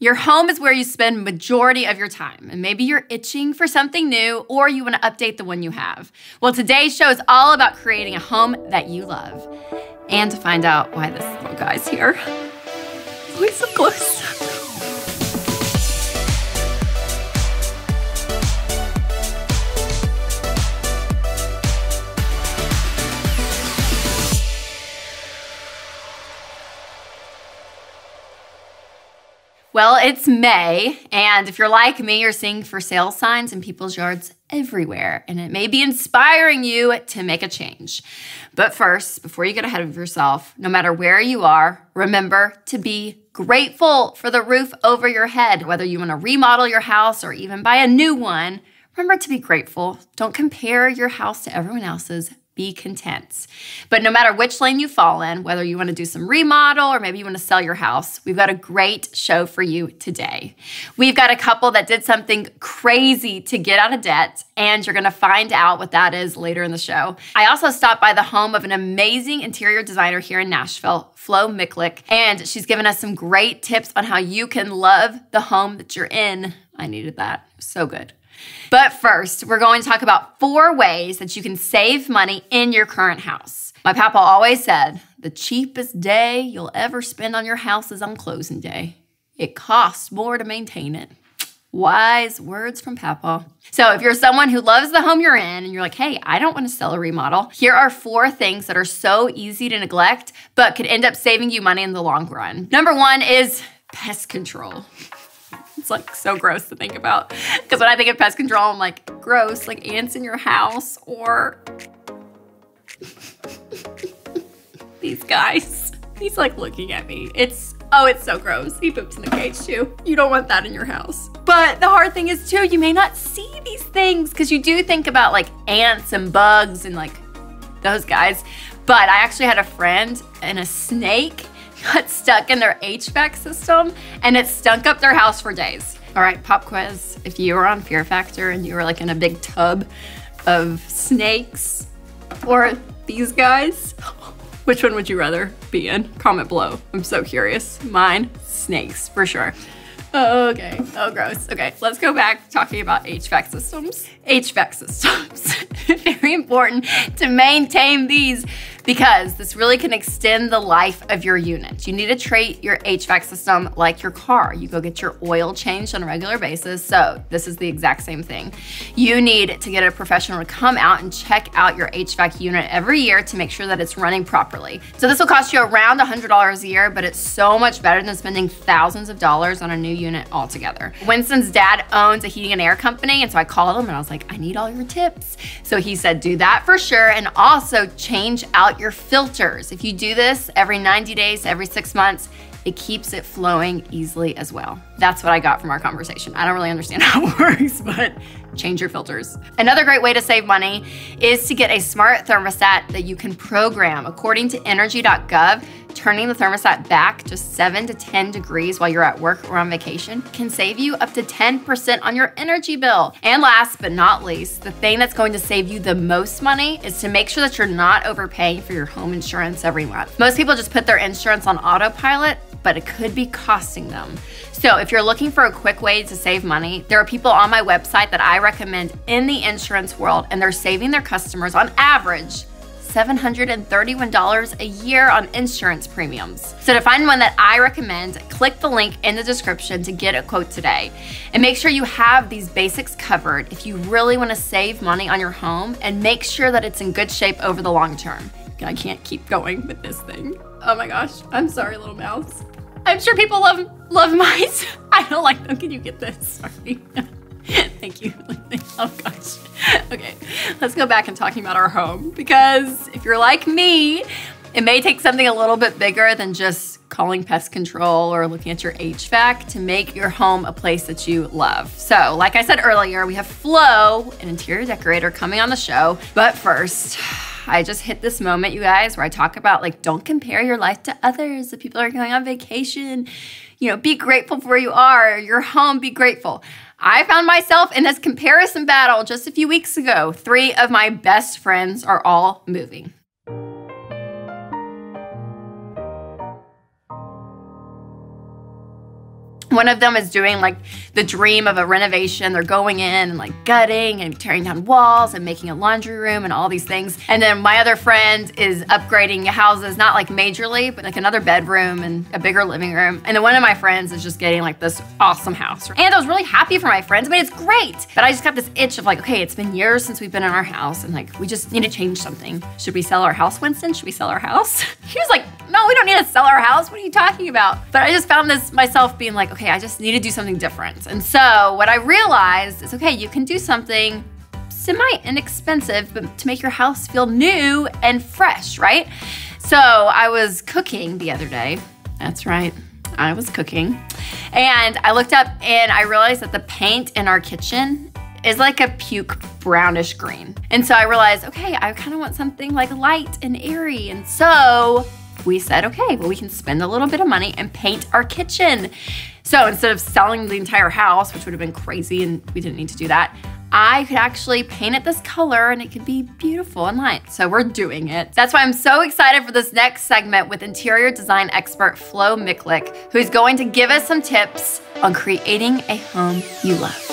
Your home is where you spend majority of your time, and maybe you're itching for something new or you want to update the one you have. Well, today's show is all about creating a home that you love. And to find out why this little guy's here. Always so close. Well, it's May, and if you're like me, you're seeing for sale signs in people's yards everywhere, and it may be inspiring you to make a change. But first, before you get ahead of yourself, no matter where you are, remember to be grateful for the roof over your head. Whether you want to remodel your house or even buy a new one, remember to be grateful. Don't compare your house to everyone else's. Be content. But no matter which lane you fall in, whether you want to do some remodel or maybe you want to sell your house, we've got a great show for you today. We've got a couple that did something crazy to get out of debt, and you're going to find out what that is later in the show. I also stopped by the home of an amazing interior designer here in Nashville, Flo Miklick, and she's given us some great tips on how you can love the home that you're in. I needed that. So good. But first, we're going to talk about 4 ways that you can save money in your current house. My papa always said, the cheapest day you'll ever spend on your house is on closing day. It costs more to maintain it. Wise words from Papa. So if you're someone who loves the home you're in and you're like, hey, I don't want to sell a remodel, here are 4 things that are so easy to neglect, but could end up saving you money in the long run. Number 1 is pest control. It's like so gross to think about. Because when I think of pest control, I'm like, gross, like ants in your house or these guys. He's like looking at me. It's so gross. He poops in the cage too. You don't want that in your house. But the hard thing is too, you may not see these things because you do think about like ants and bugs and like those guys. But I actually had a friend and a snake got stuck in their HVAC system and it stunk up their house for days. All right, pop quiz. If you were on Fear Factor and you were like in a big tub of snakes or these guys, which one would you rather be in? Comment below. I'm so curious. Mine, snakes for sure. Okay, oh gross. Okay, let's go back talking about HVAC systems. HVAC systems. Very important to maintain these because this really can extend the life of your unit. You need to treat your HVAC system like your car. You go get your oil changed on a regular basis, so this is the exact same thing. You need to get a professional to come out and check out your HVAC unit every year to make sure that it's running properly. So this will cost you around $100 a year, but it's so much better than spending thousands of dollars on a new unit altogether. Winston's dad owns a heating and air company, and so I called him and I was like, I need all your tips. So he said, do that for sure, and also change out your filters. If you do this every 90 days, every 6 months, it keeps it flowing easily as well. That's what I got from our conversation. I don't really understand how it works, but change your filters. Another great way to save money is to get a smart thermostat that you can program. According to energy.gov, turning the thermostat back just 7 to 10 degrees while you're at work or on vacation can save you up to 10% on your energy bill. And last but not least, the thing that's going to save you the most money is to make sure that you're not overpaying for your home insurance every month. Most people just put their insurance on autopilot, but it could be costing them. So if you're looking for a quick way to save money, there are people on my website that I recommend in the insurance world, and they're saving their customers on average $731 a year on insurance premiums. So to find one that I recommend, click the link in the description to get a quote today. And make sure you have these basics covered if you really want to save money on your home and make sure that it's in good shape over the long term. I can't keep going with this thing. Oh my gosh, I'm sorry, little mouse. I'm sure people love mice. I don't like them. Can you get this? Sorry. Thank you. Oh gosh. Okay, let's go back and talking about our home, because if you're like me, it may take something a little bit bigger than just calling pest control or looking at your HVAC to make your home a place that you love. So like I said earlier, we have Flo, an interior decorator, coming on the show. But first, I just hit this moment, you guys, where I talk about like, don't compare your life to others. If people are going on vacation, you know, be grateful for where you are, your home, be grateful. I found myself in this comparison battle just a few weeks ago. 3 of my best friends are all moving. One of them is doing like the dream of a renovation. They're going in and like gutting and tearing down walls and making a laundry room and all these things. And then my other friend is upgrading houses, not like majorly, but like another bedroom and a bigger living room. And then one of my friends is just getting like this awesome house. And I was really happy for my friends. I mean, it's great. But I just got this itch of like, okay, it's been years since we've been in our house and like, we just need to change something. Should we sell our house, Winston? Should we sell our house? He was like, no, we don't need to sell our house. What are you talking about? But I just found this myself being like, okay, I just need to do something different. And so what I realized is, okay, you can do something semi-inexpensive, but to make your house feel new and fresh, right? So I was cooking the other day. That's right, I was cooking. And I looked up and I realized that the paint in our kitchen is like a puke brownish green. And so I realized, okay, I kind of want something like light and airy. And so we said, okay, well, we can spend a little bit of money and paint our kitchen. So instead of selling the entire house, which would have been crazy and we didn't need to do that, I could actually paint it this color and it could be beautiful and light. So we're doing it. That's why I'm so excited for this next segment with interior design expert Flo Miklick, who's going to give us some tips on creating a home you love.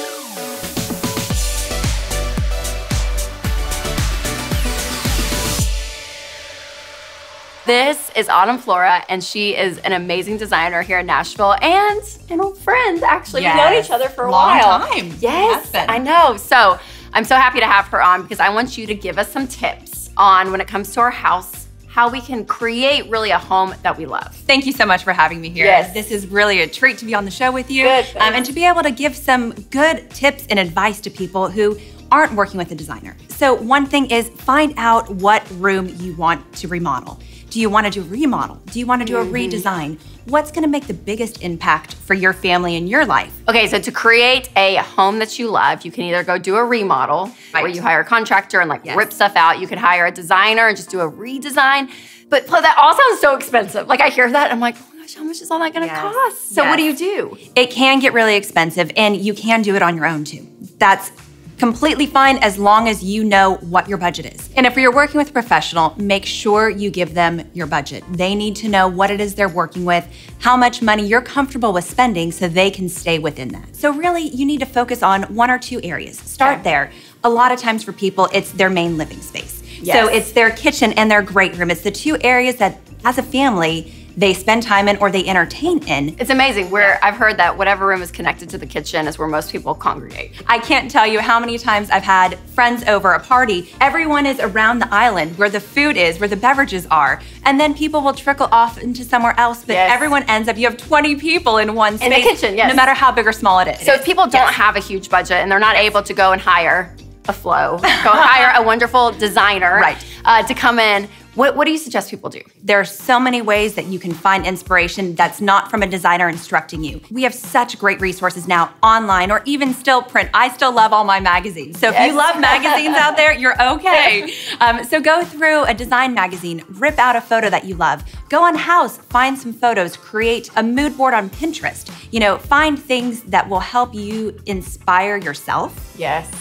This is Autumn Flora, and she is an amazing designer here in Nashville and an old friend, actually. Yes. We've known each other for a while. Long time. Yes, I know. So I'm so happy to have her on because I want you to give us some tips on when it comes to our house, how we can create really a home that we love. Thank you so much for having me here. Yes. This is really a treat to be on the show with you. Good, and to be able to give some good tips and advice to people who aren't working with a designer. So one thing is find out what room you want to remodel. Do you want to do a remodel? Do you want to do a redesign? What's going to make the biggest impact for your family and your life? Okay, so to create a home that you love, you can either go do a remodel where you hire a contractor and like rip stuff out. You could hire a designer and just do a redesign. But that all sounds so expensive. Like I hear that, I'm like, oh my gosh, how much is all that going to cost? So what do you do? It can get really expensive and you can do it on your own too. That's completely fine as long as you know what your budget is. And if you're working with a professional, make sure you give them your budget. They need to know what it is they're working with, how much money you're comfortable with spending so they can stay within that. So really, you need to focus on one or two areas. Start there. A lot of times for people, it's their main living space. So it's their kitchen and their great room. It's the two areas that, as a family, they spend time in or they entertain in. It's amazing where I've heard that whatever room is connected to the kitchen is where most people congregate. I can't tell you how many times I've had friends over a party. Everyone is around the island where the food is, where the beverages are. And then people will trickle off into somewhere else, but everyone ends up, you have 20 people in one space. In the kitchen, no matter how big or small it is. So if people don't have a huge budget and they're not able to go and hire a Flo, go hire a wonderful designer to come in, what do you suggest people do? There are so many ways that you can find inspiration that's not from a designer instructing you. We have such great resources now online or even still print. I still love all my magazines. So if you love magazines out there, you're okay. So go through a design magazine, rip out a photo that you love, go on House, find some photos, create a mood board on Pinterest. You know, find things that will help you inspire yourself.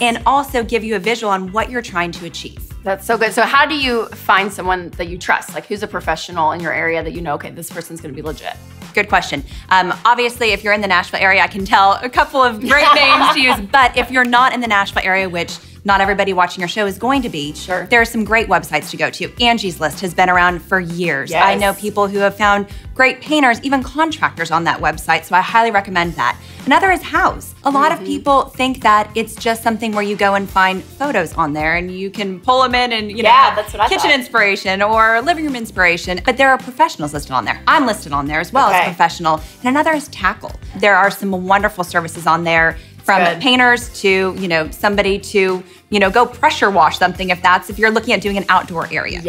And also give you a visual on what you're trying to achieve. That's so good. So how do you find someone that you trust? Like who's a professional in your area that you know, okay, this person's gonna be legit? Good question. Obviously, if you're in the Nashville area, I can tell a couple of great names to use, but if you're not in the Nashville area, which not everybody watching your show is going to be, there are some great websites to go to. Angie's List has been around for years. I know people who have found great painters, even contractors on that website, so I highly recommend that. Another is House. A lot of people think that it's just something where you go and find photos on there and you can pull them in and, you know, that's what I kitchen inspiration or living room inspiration, but there are professionals listed on there. I'm listed on there as well as a professional. And another is Tackle. There are some wonderful services on there from painters to, you know, somebody to, you know, go pressure wash something if you're looking at doing an outdoor area.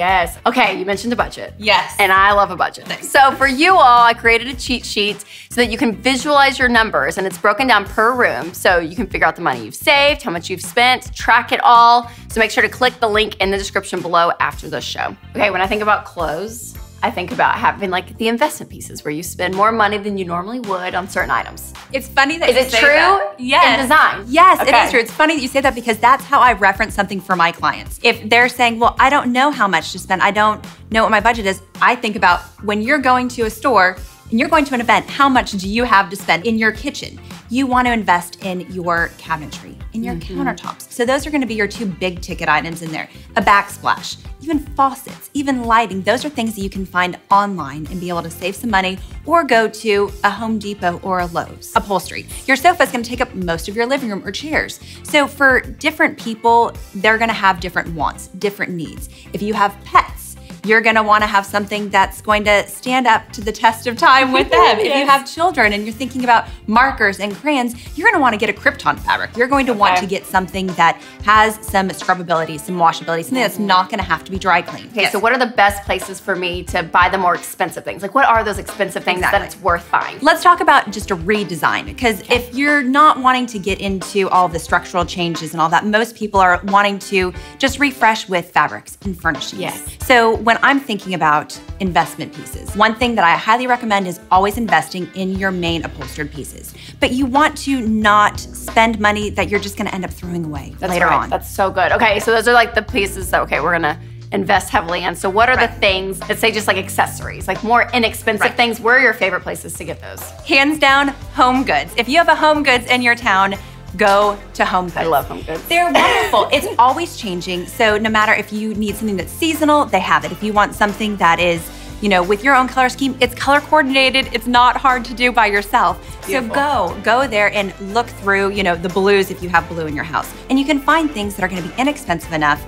Okay, you mentioned a budget. And I love a budget. So for you all, I created a cheat sheet so that you can visualize your numbers and it's broken down per room so you can figure out the money you've saved, how much you've spent, track it all. So make sure to click the link in the description below after this show. Okay, when I think about clothes, I think about having like the investment pieces where you spend more money than you normally would on certain items. It's funny that you say that. Is it true? In design? Yes, it is true. It's funny that you say that because that's how I reference something for my clients. If they're saying, well, I don't know how much to spend, I don't know what my budget is, I think about when you're going to a store, and you're going to an event, how much do you have to spend in your kitchen? You want to invest in your cabinetry, in your countertops. So those are going to be your 2 big ticket items in there. A backsplash, even faucets, even lighting. Those are things that you can find online and be able to save some money or go to a Home Depot or a Lowe's. Upholstery. Your sofa is going to take up most of your living room or chairs. So for different people, they're going to have different wants, different needs. If you have pets, you're gonna wanna have something that's going to stand up to the test of time with them. If you have children and you're thinking about markers and crayons, you're gonna wanna get a Krypton fabric. You're going to want to get something that has some scrubbability, some washability, something that's not gonna have to be dry cleaned. Okay, so what are the best places for me to buy the more expensive things? Like what are those expensive things that it's worth buying? Let's talk about just a redesign, because if you're not wanting to get into all the structural changes and all that, most people are wanting to just refresh with fabrics and furnishings. Yes. So when I'm thinking about investment pieces, one thing that I highly recommend is always investing in your main upholstered pieces. But you want to not spend money that you're just gonna end up throwing away later on. That's so good. Okay, so those are like the pieces that, okay, we're gonna invest heavily in. So what are the things, let's say just like accessories, like more inexpensive things, where are your favorite places to get those? Hands down, Home Goods. If you have a Home Goods in your town, go to Home Goods. I love Home Goods. They're wonderful. It's always changing. So no matter if you need something that's seasonal, they have it. If you want something that is, you know, with your own color scheme, it's color coordinated. It's not hard to do by yourself. Beautiful. So go there and look through, you know, the blues if you have blue in your house. And you can find things that are gonna be inexpensive enough.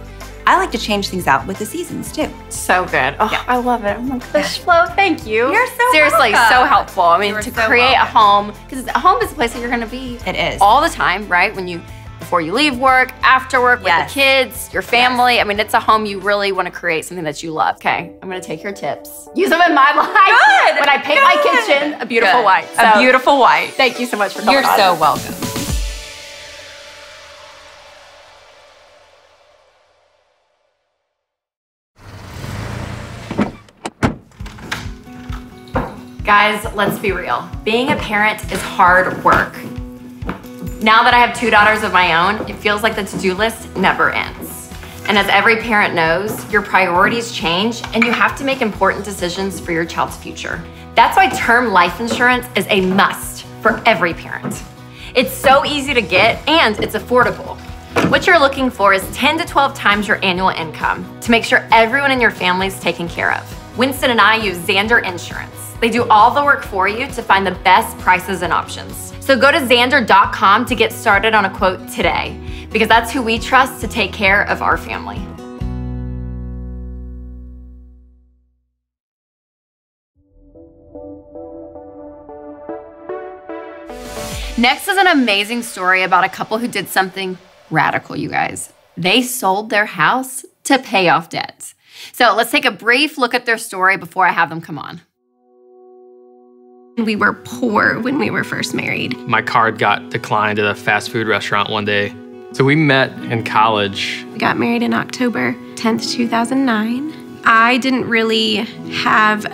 I like to change things out with the seasons too. So good. Oh, I love it. Oh my gosh, Flo, thank you. You're so Seriously, welcome. so helpful. I mean, to so create a welcome. home, because a home is a place that you're gonna be It is. all the time, right? Before you leave work, after work, with the kids, your family. I mean, it's a home you really wanna create something that you love. Okay, I'm gonna take your tips. Use them in my life. Good. When I paint my kitchen, a beautiful white. So, a beautiful white. Thank you so much for coming You're on. so welcome. Guys, let's be real. Being a parent is hard work. Now that I have 2 daughters of my own, it feels like the to-do list never ends. And as every parent knows, your priorities change and you have to make important decisions for your child's future. That's why term life insurance is a must for every parent. It's so easy to get and it's affordable. What you're looking for is 10 to 12 times your annual income to make sure everyone in your family is taken care of. Winston and I use Zander Insurance. They do all the work for you to find the best prices and options. So go to Zander.com to get started on a quote today, because that's who we trust to take care of our family. Next is an amazing story about a couple who did something radical, you guys. They sold their house to pay off debt. So let's take a brief look at their story before I have them come on. We were poor when we were first married. My card got declined at a fast food restaurant one day. So we met in college. We got married in October 10th, 2009. I didn't really have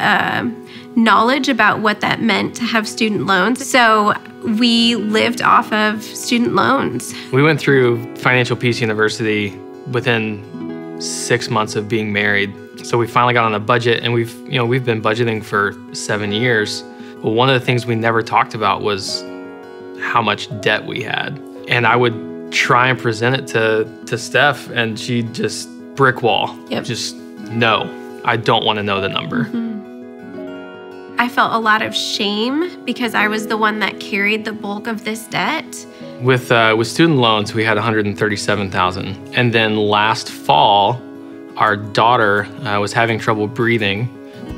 knowledge about what that meant to have student loans. So we lived off of student loans. We went through Financial Peace University within 6 months of being married. So we finally got on a budget, and we've been budgeting for 7 years. But one of the things we never talked about was how much debt we had. And I would try and present it to Steph, and she'd just brick wall. Yep. Just, no, I don't want to know the number. I felt a lot of shame because I was the one that carried the bulk of this debt. With student loans, we had $137,000. And then last fall, our daughter was having trouble breathing,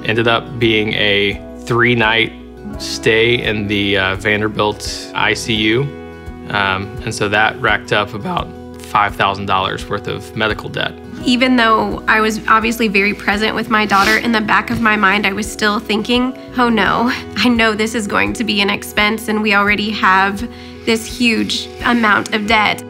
ended up being a 3-night stay in the Vanderbilt ICU. And so that racked up about $5,000 worth of medical debt. Even though I was obviously very present with my daughter, in the back of my mind, I was still thinking, oh no, I know this is going to be an expense and we already have this huge amount of debt.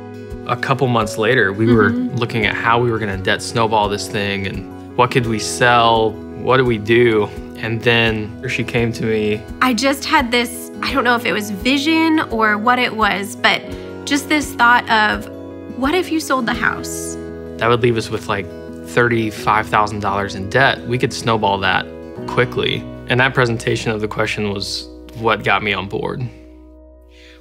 A couple months later, we were looking at how we were gonna debt snowball this thing and what could we sell, what do we do? And then she came to me. I just had this, I don't know if it was vision or what it was, but just this thought of, what if you sold the house? That would leave us with like $35,000 in debt. We could snowball that quickly. And that presentation of the question was what got me on board.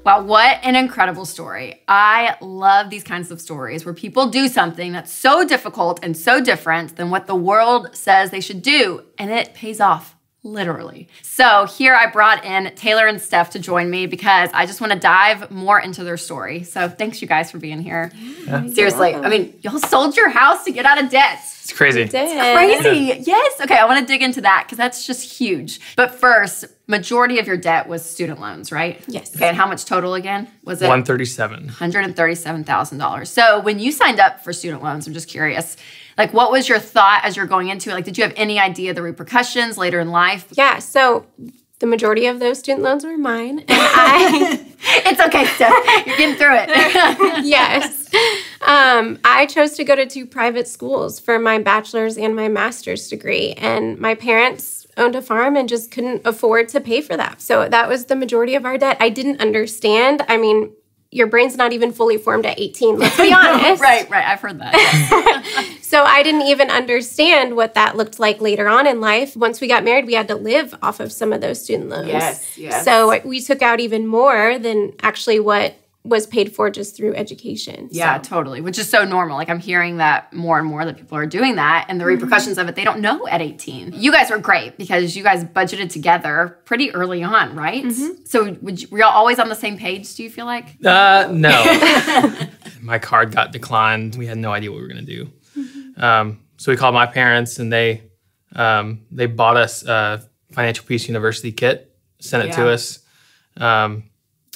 Wow, what an incredible story. I love these kinds of stories where people do something that's so difficult and so different than what the world says they should do, and it pays off, literally. So here I brought in Taylor and Steph to join me because I just want to dive more into their story. So thanks you guys for being here. Yeah. Seriously, I mean, y'all sold your house to get out of debt. It's crazy. Crazy. Yes. Okay, I want to dig into that because that's just huge. But first, majority of your debt was student loans, right? Yes. Okay, and how much total again? Was it? $137,000. So when you signed up for student loans, I'm just curious, like what was your thought as you're going into it? Like, did you have any idea of the repercussions later in life? Yeah, so the majority of those student loans were mine. And I It's okay, Steph. You're getting through it. yes. I chose to go to 2 private schools for my bachelor's and my master's degree. And my parents owned a farm and just couldn't afford to pay for that. So that was the majority of our debt. I didn't understand. I mean, your brain's not even fully formed at 18, let's be honest. Right. I've heard that. So I didn't even understand what that looked like later on in life. Once we got married, we had to live off of some of those student loans. Yes. So we took out even more than actually what was paid for just through education. Yeah, totally, which is so normal. Like I'm hearing that more and more that people are doing that and the repercussions of it, they don't know at 18. You guys were great because you guys budgeted together pretty early on, right? So were y'all always on the same page, do you feel like? No. My card got declined. We had no idea what we were going to do. So we called my parents and they bought us a Financial Peace University kit, sent it to us.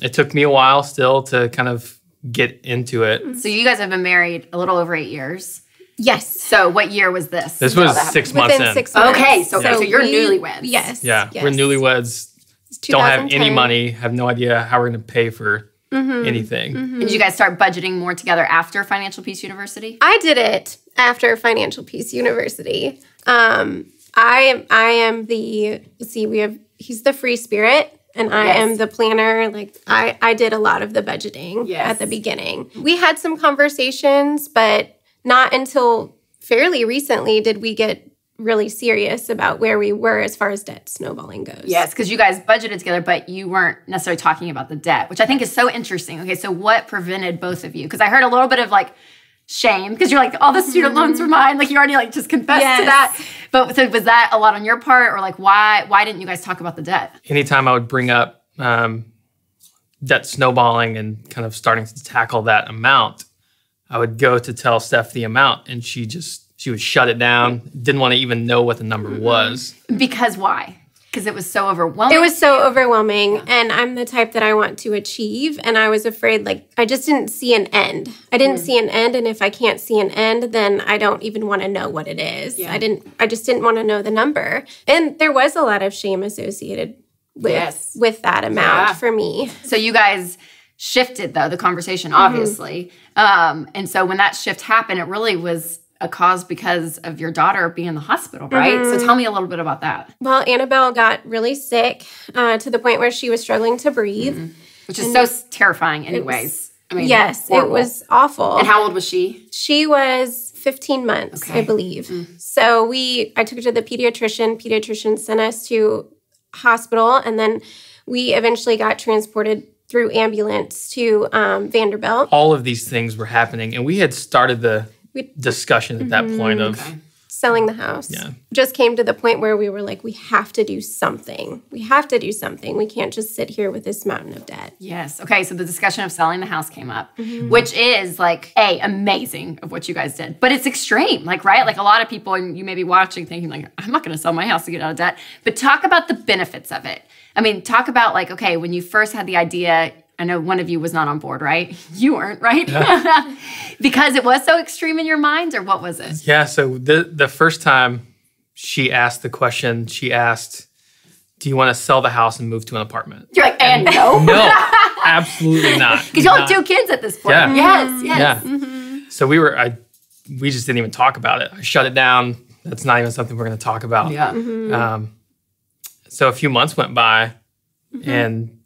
It took me a while still to kind of get into it. So you guys have been married a little over 8 years. Yes. So what year was this? This was 6 months Within in. 6 months. Okay, so you're newlyweds. Yes. Yeah, yes. we're newlyweds, don't have any money, have no idea how we're going to pay for anything. And did you guys start budgeting more together after Financial Peace University? I did it after Financial Peace University. I am the, he's the free spirit. And I am the planner. Like I did a lot of the budgeting at the beginning. We had some conversations, but not until fairly recently did we get really serious about where we were as far as debt snowballing goes. Yes, because you guys budgeted together, but you weren't necessarily talking about the debt, which I think is so interesting. Okay, so what prevented both of you? Because I heard a little bit of like shame because you're like, all the student loans were mine. Like you already like just confessed to that. But so was that a lot on your part or like why didn't you guys talk about the debt? Anytime I would bring up debt snowballing and kind of starting to tackle that amount, I would go to tell Steph the amount and she would shut it down, didn't want to even know what the number was. Because why? Because it was so overwhelming? It was so overwhelming, and I'm the type that I want to achieve, and I was afraid, like, I just didn't see an end. I didn't see an end, and if I can't see an end, then I don't even want to know what it is. Yeah. I just didn't want to know the number. And there was a lot of shame associated with that amount for me. So you guys shifted, though, the conversation, obviously. And so when that shift happened, it really was a cause because of your daughter being in the hospital, right? So tell me a little bit about that. Well, Annabelle got really sick to the point where she was struggling to breathe. Which is so terrifying anyways. Yes, horrible. It was awful. And how old was she? She was 15 months, I believe. So I took her to the pediatrician. Pediatrician sent us to hospital, and then we eventually got transported through ambulance to Vanderbilt. All of these things were happening, and we had started the discussion at that point of selling the house. Yeah. Just came to the point where we were like, we have to do something. We have to do something. We can't just sit here with this mountain of debt. Yes. Okay, so the discussion of selling the house came up, which is like, amazing of what you guys did. But it's extreme, like, right? Like a lot of people, and you may be watching thinking like, I'm not going to sell my house to get out of debt. But talk about the benefits of it. I mean, talk about like, okay, when you first had the idea, I know one of you was not on board, right? You weren't, right? Yeah. Because it was so extreme in your mind, or what was it? Yeah, so the first time she asked the question, she asked, do you want to sell the house and move to an apartment? You're like, and no? No, absolutely not. Because y'all have 2 kids at this point. Yeah. Yes. Yeah. So we just didn't even talk about it. I shut it down. That's not even something we're going to talk about. Yeah. So a few months went by, and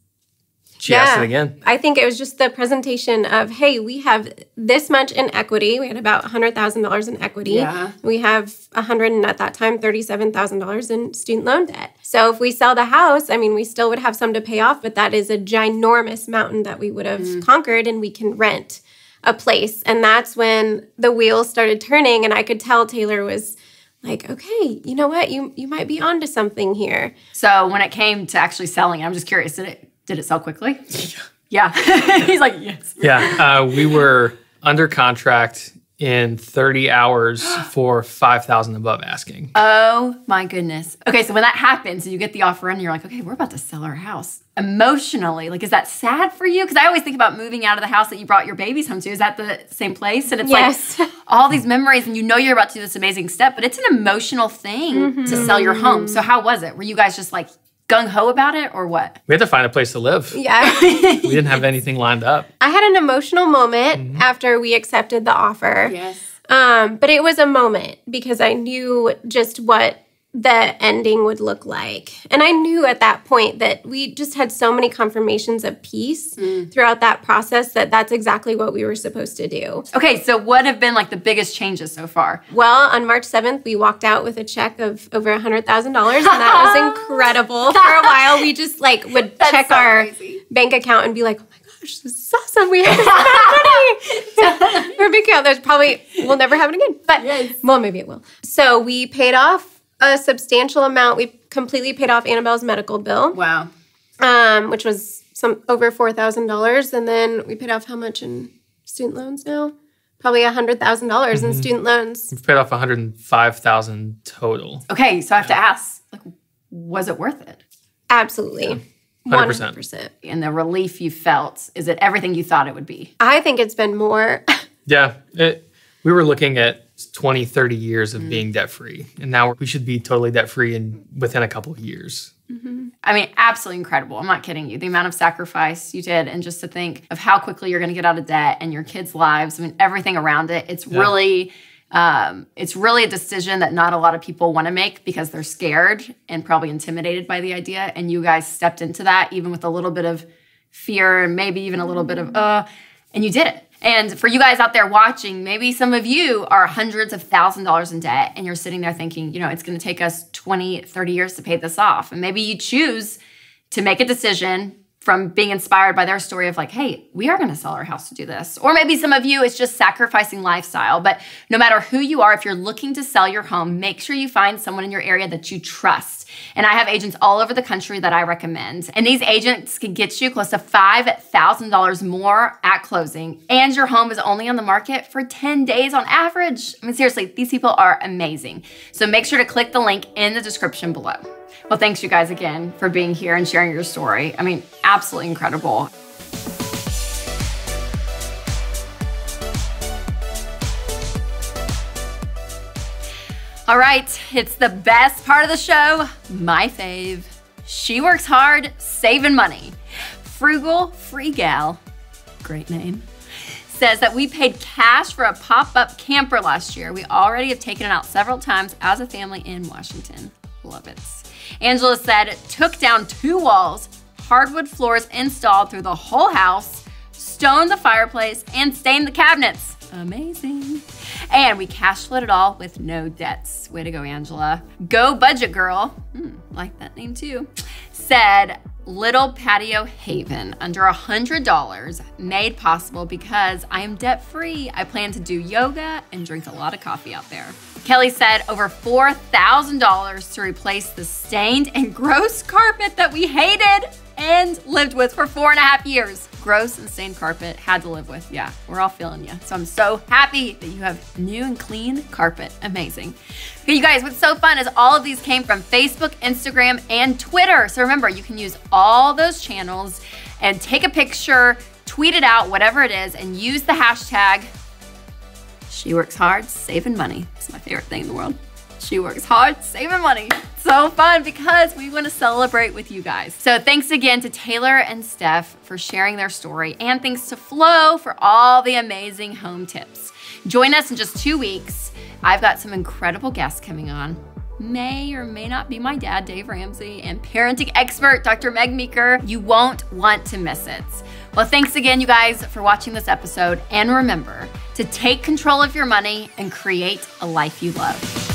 She asked it again. I think it was just the presentation of, hey, we have this much in equity. We had about $100,000 in equity. Yeah. We have at that time, $37,000 in student loan debt. So if we sell the house, I mean, we still would have some to pay off, but that is a ginormous mountain that we would have conquered, and we can rent a place. And that's when the wheels started turning, and I could tell Taylor was like, okay, you know what? You might be onto something here. So when it came to actually selling, I'm just curious, did it sell quickly? Yeah. He's like, yes. Yeah. We were under contract in 30 hours for $5,000 above asking. Oh my goodness. Okay, so when that happens and you get the offer and you're like, okay, we're about to sell our house. Emotionally, like, is that sad for you? Because I always think about moving out of the house that you brought your babies home to. Is that the same place? And it's like all these memories, and you know you're about to do this amazing step, but it's an emotional thing to sell your home. So how was it? Were you guys just like gung-ho about it, or what? We had to find a place to live. Yeah. We didn't have anything lined up. I had an emotional moment after we accepted the offer. Yes. But it was a moment because I knew just what the ending would look like. And I knew at that point that we just had so many confirmations of peace throughout that process that that's exactly what we were supposed to do. Okay, so what have been like the biggest changes so far? Well, on March 7th, we walked out with a check of over $100,000, and that was incredible. For a while, we just like would check our bank account and be like, oh my gosh, this is awesome. We have this amount of money. Our bank account, we'll never have it again. But, well, maybe it will. So we paid off a substantial amount. We completely paid off Annabelle's medical bill. Wow. Which was over $4,000. And then we paid off how much in student loans now? Probably $100,000 in student loans. We've paid off $105,000 total. Okay, so I have to ask, like, was it worth it? Absolutely. 100%. And the relief you felt, is it everything you thought it would be? I think it's been more. Yeah. We were looking at 20, 30 years of being debt-free. And now we should be totally debt-free within a couple of years. I mean, absolutely incredible. I'm not kidding you. The amount of sacrifice you did, and just to think of how quickly you're going to get out of debt and your kids' lives, I mean, everything around it. It's really a decision that not a lot of people want to make because they're scared and probably intimidated by the idea. And you guys stepped into that, even with a little bit of fear and maybe even a little bit of, and you did it. And for you guys out there watching, maybe some of you are hundreds of $1,000s in debt, and you're sitting there thinking, you know, it's going to take us 20, 30 years to pay this off. And maybe you choose to make a decision from being inspired by their story of like, hey, we are going to sell our house to do this. Or maybe some of you, it's just sacrificing lifestyle. But no matter who you are, if you're looking to sell your home, make sure you find someone in your area that you trust. And I have agents all over the country that I recommend. And these agents can get you close to $5,000 more at closing. And your home is only on the market for 10 days on average. I mean, seriously, these people are amazing. So make sure to click the link in the description below. Well, thanks you guys again for being here and sharing your story. I mean, absolutely incredible. All right, it's the best part of the show, my fave. She works hard, saving money. Frugal Free Gal, great name, says that we paid cash for a pop-up camper last year. We already have taken it out several times as a family in Washington. Love it. Angela said, took down 2 walls, hardwood floors installed through the whole house, stoned the fireplace, and stained the cabinets. Amazing. And we cash flowed it all with no debts. Way to go, Angela. Go Budget Girl, like that name too, said, little patio haven under $100 made possible because I am debt-free. I plan to do yoga and drink a lot of coffee out there. Kelly said over $4,000 to replace the stained and gross carpet that we hated and lived with for 4.5 years. Gross and stained carpet, had to live with. Yeah, we're all feeling you. So I'm so happy that you have new and clean carpet. Amazing. Okay, you guys, what's so fun is all of these came from Facebook, Instagram, and Twitter. So remember, you can use all those channels and take a picture, tweet it out, whatever it is, and use the hashtag She Works Hard, Saving Money. It's my favorite thing in the world. She works hard, saving money. So fun because we want to celebrate with you guys. So thanks again to Taylor and Steph for sharing their story, and thanks to Flo for all the amazing home tips. Join us in just 2 weeks. I've got some incredible guests coming on. may or may not be my dad, Dave Ramsey, and parenting expert, Dr. Meg Meeker. You won't want to miss it. Well, thanks again, you guys, for watching this episode. And remember to take control of your money and create a life you love.